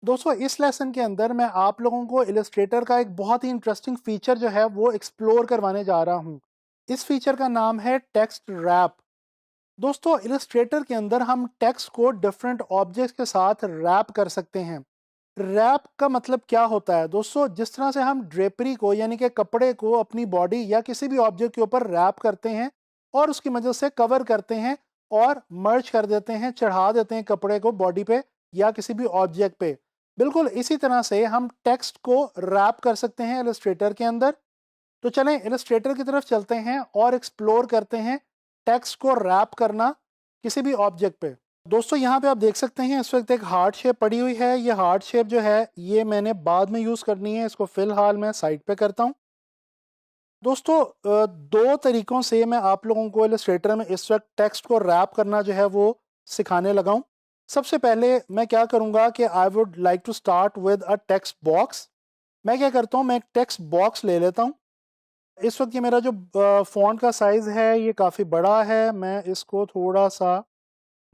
दोस्तों इस लेसन के अंदर मैं आप लोगों को इलस्ट्रेटर का एक बहुत ही इंटरेस्टिंग फीचर जो है वो एक्सप्लोर करवाने जा रहा हूँ। इस फीचर का नाम है टेक्स्ट रैप। दोस्तों इलस्ट्रेटर के अंदर हम टेक्स्ट को डिफरेंट ऑब्जेक्ट्स के साथ रैप कर सकते हैं। रैप का मतलब क्या होता है दोस्तों? जिस तरह से हम ड्रेपरी को यानी कि कपड़े को अपनी बॉडी या किसी भी ऑब्जेक्ट के ऊपर रैप करते हैं और उसकी मदद से कवर करते हैं और मर्ज कर देते हैं, चढ़ा देते हैं कपड़े को बॉडी पे या किसी भी ऑब्जेक्ट पे, बिल्कुल इसी तरह से हम टेक्स्ट को रैप कर सकते हैं इलस्ट्रेटर के अंदर। तो चलें इलस्ट्रेटर की तरफ चलते हैं और एक्सप्लोर करते हैं टेक्स्ट को रैप करना किसी भी ऑब्जेक्ट पे। दोस्तों यहाँ पे आप देख सकते हैं इस वक्त एक हार्ट शेप पड़ी हुई है। ये हार्ट शेप जो है ये मैंने बाद में यूज़ करनी है, इसको फिलहाल मैं साइड पे करता हूँ। दोस्तों दो तरीकों से मैं आप लोगों को इलस्ट्रेटर में इस वक्त टेक्स्ट को रैप करना जो है वो सिखाने लगा हूँ। सबसे पहले मैं क्या करूँगा कि I would like to start with a text box. मैं क्या करता हूँ, मैं एक टेक्स्ट बॉक्स ले लेता हूँ। इस वक्त ये मेरा जो फ़ॉन्ट का साइज़ है ये काफ़ी बड़ा है। मैं इसको थोड़ा सा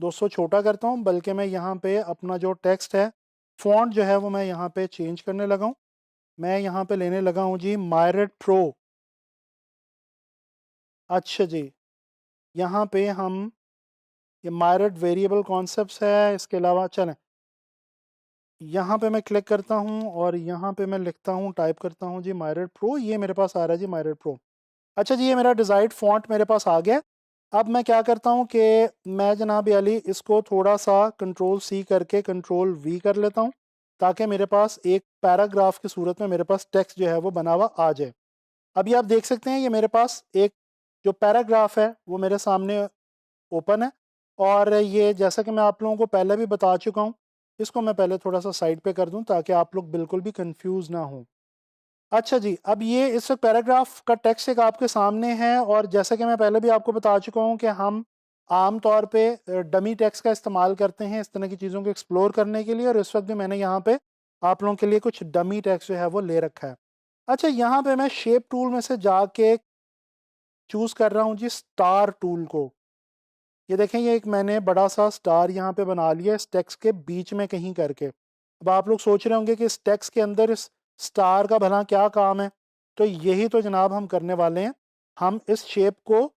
दोस्तों छोटा करता हूँ, बल्कि मैं यहाँ पे अपना जो टेक्स्ट है फ़ॉन्ट जो है वो मैं यहाँ पे चेंज करने लगा हूँ। मैं यहाँ पे लेने लगा हूँ जी मायरेट प्रो। अच्छा जी, यहाँ पे हम ये मायरेट वेरिएबल कॉन्सेप्ट्स है। इसके अलावा चलें यहाँ पे मैं क्लिक करता हूँ और यहाँ पे मैं लिखता हूँ, टाइप करता हूँ जी मायरेट प्रो। ये मेरे पास आ रहा है जी मायरेट प्रो। अच्छा जी, ये मेरा डिज़ायर्ड फ़ॉन्ट मेरे पास आ गया। अब मैं क्या करता हूँ कि मैं जनाब अली इसको थोड़ा सा कंट्रोल सी करके कंट्रोल वी कर लेता हूँ ताकि मेरे पास एक पैराग्राफ की सूरत में मेरे पास टेक्स्ट जो है वो बना हुआ आ जाए। अभी आप देख सकते हैं ये मेरे पास एक जो पैराग्राफ है वो मेरे सामने ओपन है। और ये जैसा कि मैं आप लोगों को पहले भी बता चुका हूँ, इसको मैं पहले थोड़ा सा साइड पे कर दूँ ताकि आप लोग बिल्कुल भी कंफ्यूज ना हो। अच्छा जी, अब ये इस वक्त पैराग्राफ का टेक्स्ट एक आपके सामने है और जैसा कि मैं पहले भी आपको बता चुका हूँ कि हम आम तौर पे डमी टेक्स्ट का इस्तेमाल करते हैं इस तरह की चीज़ों को एक्सप्लोर करने के लिए, और इस वक्त भी मैंने यहाँ पे आप लोगों के लिए कुछ डमी टेक्स्ट जो है वो ले रखा है। अच्छा, यहाँ पे मैं शेप टूल में से जाके चूज़ कर रहा हूँ जी स्टार टूल को। ये देखें, ये एक मैंने बड़ा सा स्टार यहाँ पे बना लिया इस टेक्स्ट के बीच में कहीं करके। अब आप लोग सोच रहे होंगे कि इस टेक्स्ट के अंदर इस स्टार का भला क्या काम है, तो यही तो जनाब हम करने वाले हैं। हम इस शेप को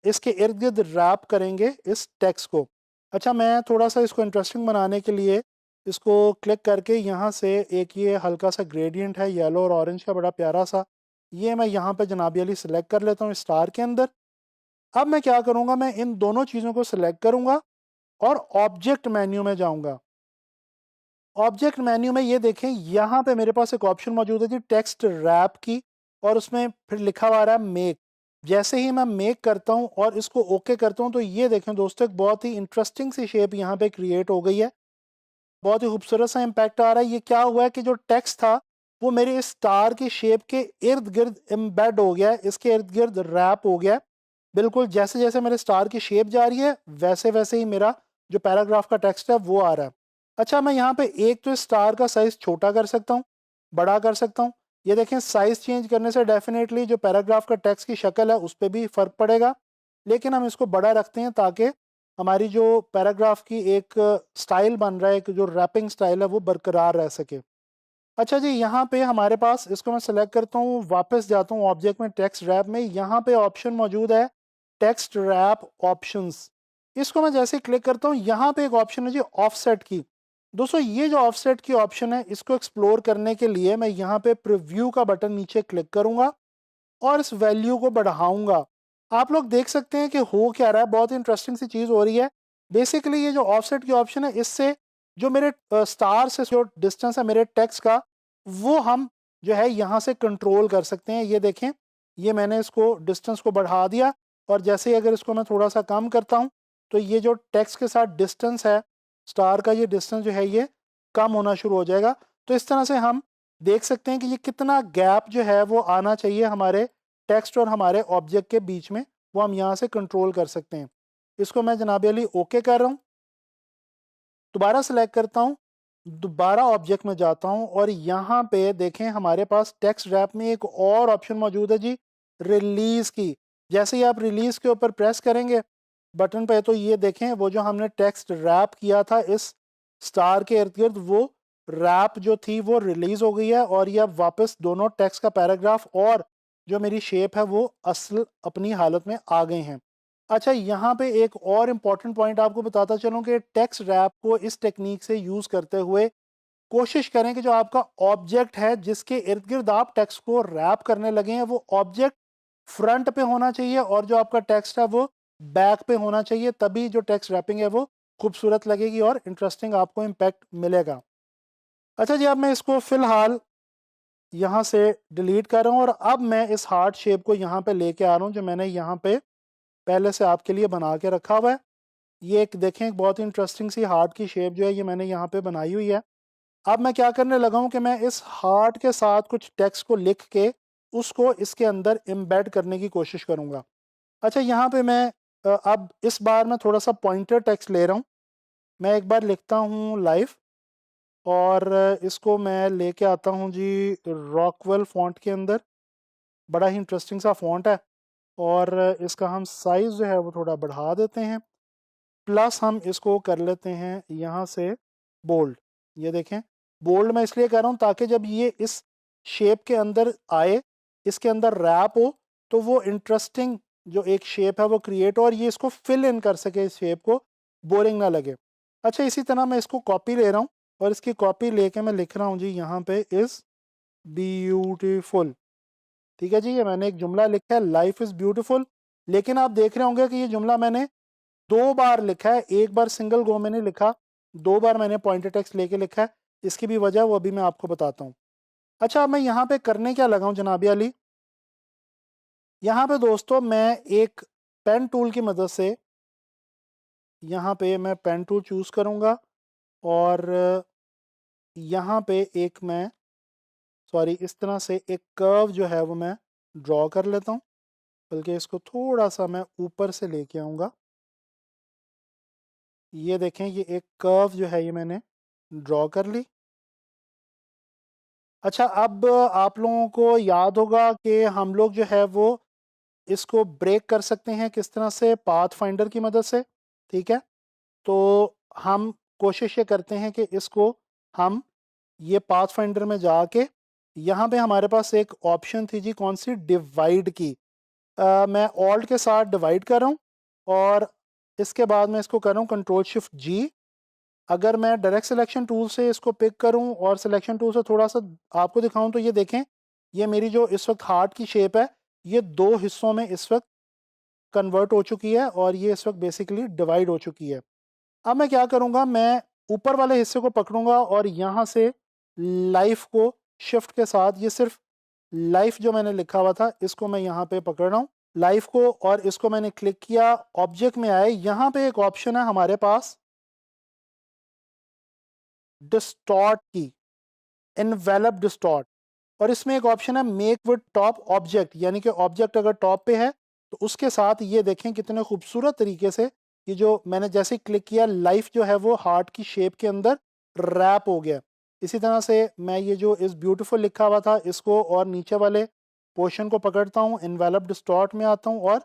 इसके इर्द गिर्द रैप करेंगे इस टेक्स्ट को। अच्छा, मैं थोड़ा सा इसको इंटरेस्टिंग बनाने के लिए इसको क्लिक करके यहाँ से एक ये हल्का सा ग्रेडियंट है येलो और ऑरेंज का, बड़ा प्यारा सा, ये मैं यहाँ पे जनाबी अली सेलेक्ट कर लेता हूँ स्टार के अंदर। अब मैं क्या करूँगा, मैं इन दोनों चीज़ों को सिलेक्ट करूँगा और ऑब्जेक्ट मेन्यू में जाऊँगा। ऑब्जेक्ट मेन्यू में ये देखें यहाँ पे मेरे पास एक ऑप्शन मौजूद है जी टेक्स्ट रैप की, और उसमें फिर लिखा हुआ आ रहा है मेक। जैसे ही मैं मेक करता हूँ और इसको ओके करता हूँ तो ये देखें दोस्तों एक बहुत ही इंटरेस्टिंग सी शेप यहाँ पे क्रिएट हो गई है। बहुत ही खूबसूरत सा इम्पैक्ट आ रहा है। ये क्या हुआ है कि जो टेक्स्ट था वो मेरे इस स्टार की शेप के इर्द गिर्द एम्बेड हो गया है, इसके इर्द गिर्द रैप हो गया है। बिल्कुल जैसे जैसे मेरे स्टार की शेप जा रही है वैसे वैसे ही मेरा जो पैराग्राफ का टेक्स्ट है वो आ रहा है। अच्छा, मैं यहाँ पे एक तो स्टार का साइज छोटा कर सकता हूँ, बड़ा कर सकता हूँ। ये देखें, साइज चेंज करने से डेफिनेटली जो पैराग्राफ का टेक्स्ट की शक्ल है उस पर भी फर्क पड़ेगा, लेकिन हम इसको बड़ा रखते हैं ताकि हमारी जो पैराग्राफ की एक स्टाइल बन रहा है, एक जो रैपिंग स्टाइल है वो बरकरार रह सके। अच्छा जी, यहाँ पे हमारे पास, इसको मैं सेलेक्ट करता हूँ, वापस जाता हूँ ऑब्जेक्ट में, टेक्स्ट रैप में, यहाँ पे ऑप्शन मौजूद है टेक्स्ट रैप ऑप्शंस। इसको मैं जैसे क्लिक करता हूँ यहाँ पे एक ऑप्शन है जी ऑफसेट की। दोस्तों ये जो ऑफसेट की ऑप्शन है इसको एक्सप्लोर करने के लिए मैं यहाँ पे प्रीव्यू का बटन नीचे क्लिक करूँगा और इस वैल्यू को बढ़ाऊंगा। आप लोग देख सकते हैं कि हो क्या रहा है, बहुत इंटरेस्टिंग सी चीज़ हो रही है। बेसिकली ये जो ऑफसेट की ऑप्शन है इससे जो मेरे स्टार से जो डिस्टेंस है मेरे टेक्स्ट का वो हम जो है यहाँ से कंट्रोल कर सकते हैं। ये देखें, ये मैंने इसको डिस्टेंस को बढ़ा दिया और जैसे ही अगर इसको मैं थोड़ा सा कम करता हूँ तो ये जो टेक्स्ट के साथ डिस्टेंस है, स्टार का ये डिस्टेंस जो है ये कम होना शुरू हो जाएगा। तो इस तरह से हम देख सकते हैं कि ये कितना गैप जो है वो आना चाहिए हमारे टेक्स्ट और हमारे ऑब्जेक्ट के बीच में, वो हम यहाँ से कंट्रोल कर सकते हैं। इसको मैं जनाब अली ओके कर रहा हूँ, दोबारा सेलेक्ट करता हूँ, दोबारा ऑब्जेक्ट में जाता हूँ और यहाँ पे देखें हमारे पास टेक्स्ट रैप में एक और ऑप्शन मौजूद है जी रिलीज की। जैसे ही आप रिलीज के ऊपर प्रेस करेंगे बटन पे तो ये देखें वो जो हमने टेक्स्ट रैप किया था इस स्टार के इर्द गिर्द वो रैप जो थी वो रिलीज हो गई है और ये अब वापस दोनों टेक्स्ट का पैराग्राफ और जो मेरी शेप है वो असल अपनी हालत में आ गए हैं। अच्छा, यहाँ पे एक और इम्पॉर्टेंट पॉइंट आपको बताता चलूँ कि टेक्स्ट रैप को इस टेक्निक से यूज़ करते हुए कोशिश करें कि जो आपका ऑब्जेक्ट है जिसके इर्द गिर्द आप टेक्स्ट को रैप करने लगे हैं वो ऑब्जेक्ट फ्रंट पे होना चाहिए और जो आपका टेक्स्ट है वो बैक पे होना चाहिए, तभी जो टेक्स्ट रैपिंग है वो खूबसूरत लगेगी और इंटरेस्टिंग आपको इम्पैक्ट मिलेगा। अच्छा जी, अब मैं इसको फिलहाल यहाँ से डिलीट कर रहा हूँ और अब मैं इस हार्ट शेप को यहाँ पे लेके आ रहा हूँ जो मैंने यहाँ पे पहले से आपके लिए बना के रखा हुआ है। ये एक देखें, एक बहुत ही इंटरेस्टिंग सी हार्ट की शेप जो है ये मैंने यहाँ पे बनाई हुई है। अब मैं क्या करने लगा हूँ कि मैं इस हार्ट के साथ कुछ टेक्स्ट को लिख के उसको इसके अंदर एम्बेड करने की कोशिश करूँगा। अच्छा, यहाँ पे मैं अब इस बार मैं थोड़ा सा पॉइंटर टेक्स्ट ले रहा हूँ। मैं एक बार लिखता हूँ लाइफ और इसको मैं लेके आता हूँ जी रॉकवेल फ़ॉन्ट के अंदर। बड़ा ही इंटरेस्टिंग सा फ़ॉन्ट है और इसका हम साइज़ जो है वो थोड़ा बढ़ा देते हैं, प्लस हम इसको कर लेते हैं यहाँ से बोल्ड। ये देखें, बोल्ड मैं इसलिए कर रहा हूँ ताकि जब ये इस शेप के अंदर आए, इसके अंदर रैप हो, तो वो इंटरेस्टिंग जो एक शेप है वो क्रिएट हो और ये इसको फिल इन कर सके, इस शेप को बोरिंग ना लगे। अच्छा, इसी तरह मैं इसको कॉपी ले रहा हूँ और इसकी कॉपी लेके मैं लिख रहा हूँ जी यहाँ पे इज़ ब्यूटीफुल। ठीक है जी, ये मैंने एक जुमला लिखा है लाइफ इज़ ब्यूटीफुल, लेकिन आप देख रहे होंगे कि ये जुमला मैंने 2 बार लिखा है, एक बार सिंगल गो में नहीं लिखा, 2 बार मैंने पॉइंटर टेक्स्ट लेके लिखा है। इसकी भी वजह वो अभी मैं आपको बताता हूँ। अच्छा, अब मैं यहाँ पे करने क्या लगा हूँ जनाबी अली, यहाँ पे दोस्तों मैं एक पेन टूल की मदद से यहाँ पे मैं पेन टूल चूज़ करूँगा और यहाँ पे एक मैं सॉरी इस तरह से एक कर्व जो है वो मैं ड्रॉ कर लेता हूँ, बल्कि इसको थोड़ा सा मैं ऊपर से लेके आऊँगा। ये देखें, ये एक कर्व जो है ये मैंने ड्रॉ कर ली। अच्छा, अब आप लोगों को याद होगा कि हम लोग जो है वो इसको ब्रेक कर सकते हैं किस तरह से, पाथ फाइंडर की मदद से। ठीक है, तो हम कोशिश ये करते हैं कि इसको हम ये पाथ फाइंडर में जाके यहाँ पे हमारे पास एक ऑप्शन थी जी, कौन सी, डिवाइड की। मैं ऑल्ट के साथ डिवाइड कर रहा हूँ और इसके बाद मैं इसको कर रहा हूँ कंट्रोल शिफ्ट जी। अगर मैं डायरेक्ट सिलेक्शन टूल से इसको पिक करूं और सिलेक्शन टूल से थोड़ा सा आपको दिखाऊं तो ये देखें, ये मेरी जो इस वक्त हार्ट की शेप है ये 2 हिस्सों में इस वक्त कन्वर्ट हो चुकी है और ये इस वक्त बेसिकली डिवाइड हो चुकी है। अब मैं क्या करूंगा, मैं ऊपर वाले हिस्से को पकड़ूंगा और यहाँ से लाइफ को शिफ्ट के साथ, ये सिर्फ लाइफ जो मैंने लिखा हुआ था इसको मैं यहाँ पे पकड़ रहा हूँ, लाइफ को, और इसको मैंने क्लिक किया, ऑब्जेक्ट में आए, यहाँ पे एक ऑप्शन है हमारे पास डिस्टॉर्ट की, इनवेलप डिस्टॉर्ट, और इसमें एक ऑप्शन है मेक विद टॉप ऑब्जेक्ट, यानी कि ऑब्जेक्ट अगर टॉप पे है तो उसके साथ ये देखें कितने खूबसूरत तरीके से ये जो मैंने जैसे ही क्लिक किया लाइफ जो है वो हार्ट की शेप के अंदर रैप हो गया। इसी तरह से मैं ये जो इस ब्यूटीफुल लिखा हुआ था इसको और नीचे वाले पोर्शन को पकड़ता हूँ, इनवेलप डिस्टॉर्ट में आता हूँ और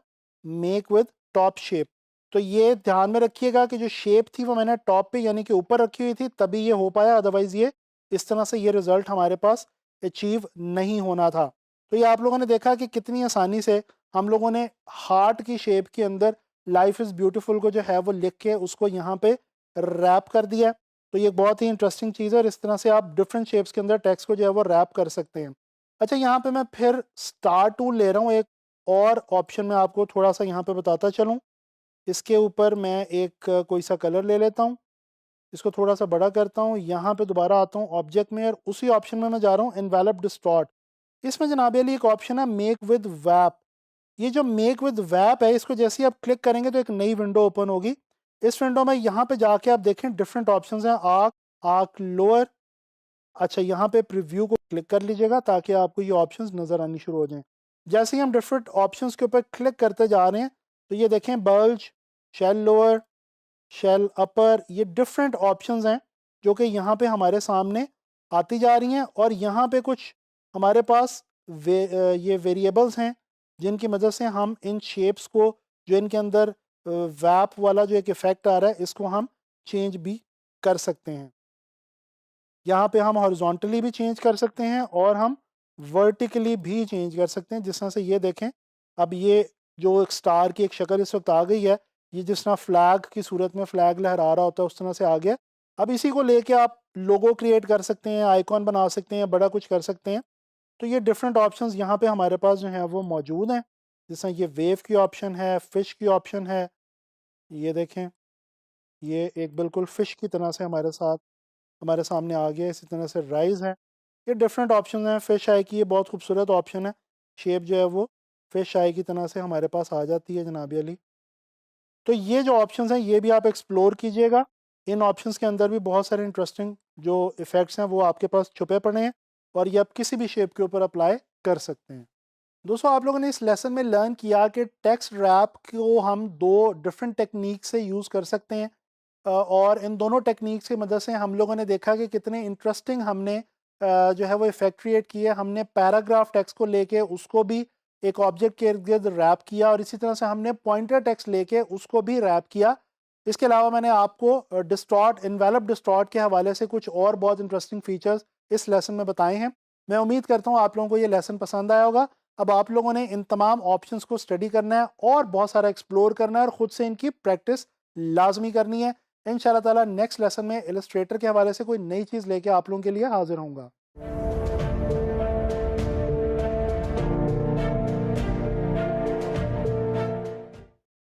मेक विद टॉप शेप। तो ये ध्यान में रखिएगा कि जो शेप थी वो मैंने टॉप पे यानी कि ऊपर रखी हुई थी तभी ये हो पाया, अदरवाइज ये इस तरह से ये रिजल्ट हमारे पास अचीव नहीं होना था। तो ये आप लोगों ने देखा कि कितनी आसानी से हम लोगों ने हार्ट की शेप के अंदर लाइफ इज़ ब्यूटीफुल को जो है वो लिख के उसको यहाँ पे रैप कर दिया। तो ये बहुत ही इंटरेस्टिंग चीज़ है और इस तरह से आप डिफरेंट शेप्स के अंदर टेक्स्ट को जो है वो रैप कर सकते हैं। अच्छा, यहाँ पे मैं फिर स्टार टूल ले रहा हूँ, एक और ऑप्शन में आपको थोड़ा सा यहाँ पे बताता चलूँ। इसके ऊपर मैं एक कोई सा कलर ले लेता हूँ, इसको थोड़ा सा बड़ा करता हूँ, यहाँ पे दोबारा आता हूँ ऑब्जेक्ट में और उसी ऑप्शन में मैं जा रहा हूँ एनवेलप डिस्टॉर्ट। इसमें जनाब अली एक ऑप्शन है मेक विद वैप। ये जो मेक विद वैप है इसको जैसे ही आप क्लिक करेंगे तो एक नई विंडो ओपन होगी। इस विंडो में यहाँ पे जाके आप देखें डिफरेंट ऑप्शंस हैं, आर्क, आर्क लोअर। अच्छा, यहाँ पे प्रीव्यू को क्लिक कर लीजिएगा ताकि आपको ये ऑप्शंस नज़र आनी शुरू हो जाएं। जैसे ही हम डिफरेंट ऑप्शंस के ऊपर क्लिक करते जा रहे हैं तो ये देखें बल्ज, शेल लोअर, शेल अपर, ये डिफरेंट ऑप्शंस हैं जो कि यहाँ पे हमारे सामने आती जा रही हैं और यहाँ पे कुछ हमारे पास ये वेरिएबल्स हैं जिनकी मदद से हम इन शेप्स को, जो इनके अंदर वैप वाला जो एक इफ़ेक्ट आ रहा है, इसको हम चेंज भी कर सकते हैं। यहाँ पे हम हॉरिजॉन्टली भी चेंज कर सकते हैं और हम वर्टिकली भी चेंज कर सकते हैं। जिस तरह से ये देखें, अब ये जो एक स्टार की एक शक्ल इस वक्त आ गई है, ये जिस तरह फ्लैग की सूरत में फ्लैग लहरा रहा होता है उस तरह से आ गया। अब इसी को लेके आप लोगो क्रिएट कर सकते हैं, आइकॉन बना सकते हैं, बड़ा कुछ कर सकते हैं। तो ये डिफरेंट ऑप्शंस यहाँ पे हमारे पास जो है वो मौजूद हैं। जैसे ये वेव की ऑप्शन है, फिश की ऑप्शन है, ये देखें, ये एक बिल्कुल फिश की तरह से हमारे सामने आ गया। इसी तरह से राइज है। ये डिफरेंट ऑप्शन हैं। फिश आई की ये बहुत खूबसूरत ऑप्शन है, शेप जो है वो फिश आई की तरह से हमारे पास आ जाती है जनाबी अली। तो ये जो ऑप्शंस हैं ये भी आप एक्सप्लोर कीजिएगा। इन ऑप्शंस के अंदर भी बहुत सारे इंटरेस्टिंग जो इफ़ेक्ट्स हैं वो आपके पास छुपे पड़े हैं और ये आप किसी भी शेप के ऊपर अप्लाई कर सकते हैं। दोस्तों, आप लोगों ने इस लेसन में लर्न किया कि टेक्स्ट रैप को हम दो डिफरेंट टेक्निक से यूज़ कर सकते हैं। और इन दोनों टेक्निक्स की मदद से हम लोगों ने देखा कि कितने इंटरेस्टिंग हमने जो है वो इफेक्ट क्रिएट किए। हमने पैराग्राफ टेक्स्ट को लेके उसको भी एक ऑब्जेक्ट के इर्द गिर्द रैप किया और इसी तरह से हमने पॉइंटर टेक्स्ट लेके उसको भी रैप किया। इसके अलावा मैंने आपको डिस्टॉर्ट, इन्वेलप डिस्टॉर्ट के हवाले से कुछ और बहुत इंटरेस्टिंग फीचर्स इस लेसन में बताए हैं। मैं उम्मीद करता हूँ आप लोगों को ये लेसन पसंद आया होगा। अब आप लोगों ने इन तमाम ऑप्शंस को स्टडी करना है और बहुत सारा एक्सप्लोर करना है और ख़ुद से इनकी प्रैक्टिस लाजमी करनी है। इंशाल्लाह ताला नेक्स्ट लेसन में इलस्ट्रेटर के हवाले से कोई नई चीज़ लेके आप लोगों के लिए हाजिर होऊंगा।